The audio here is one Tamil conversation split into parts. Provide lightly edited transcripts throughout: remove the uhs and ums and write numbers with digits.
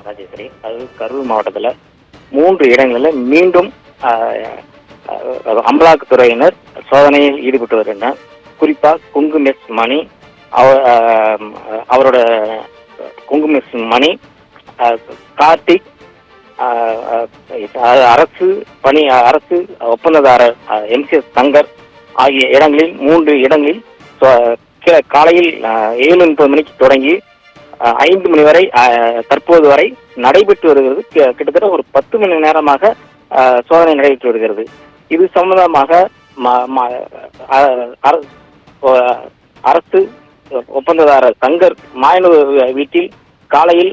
ராஜேஸ்வரி. அது கரூர் மாவட்டத்தில் 3 இடங்களில் மீண்டும் அமலாக்கத்துறையினர் சோதனையில் ஈடுபட்டு வருகின்றனர். குறிப்பாக குங்குமெஸ் மணி, அவரோட குங்குமெஸ் மணி, கார்த்திக், அரசு ஒப்பந்ததாரர் MCS சங்கர் ஆகிய இடங்களில் 3 இடங்களில் காலையில் 7:30 மணிக்கு தொடங்கி 5 மணி வரை தற்போது வரை நடைபெற்று வருகிறது. கிட்டத்தட்ட ஒரு 10 மணி நேரமாக சோதனை நடைபெற்று வருகிறது. இது சம்பந்தமாக அரசு ஒப்பந்ததாரர் சங்கர் மாயனூர் வீட்டில் காலையில்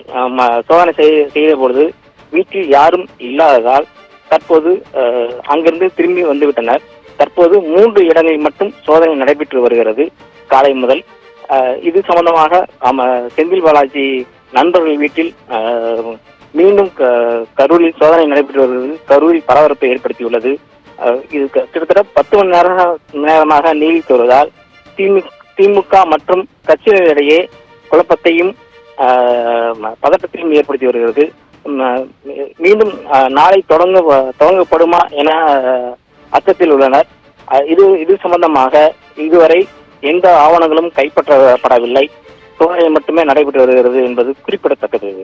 சோதனை செய்த பொழுது வீட்டில் யாரும் இல்லாததால் தற்போது அங்கிருந்து திரும்பி வந்துவிட்டனர். தற்போது 3 இடங்களில் மட்டும் சோதனை நடைபெற்று வருகிறது காலை முதல். இது சம்பந்தமாக செந்தில் பாலாஜி நண்பர்கள் வீட்டில் மீண்டும் கரூரில் சோதனை நடைபெற்று வருகிறது. கரூரில் பரபரப்பை ஏற்படுத்தியுள்ளது. இது கிட்டத்தட்ட 10 மணி நேரமாக நீடித்து வருவதால் திமுக மற்றும் கட்சியினரிடையே குழப்பத்தையும் பதட்டத்தையும் ஏற்படுத்தி வருகிறது. மீண்டும் நாளை தொடங்கப்படுமா என அச்சத்தில் உள்ளனர். இது சம்பந்தமாக இதுவரை எந்த ஆவணங்களும் கைப்பற்றப்படவில்லை. சோதனை மட்டுமே நடைபெற்று வருகிறது என்பது குறிப்பிடத்தக்கது.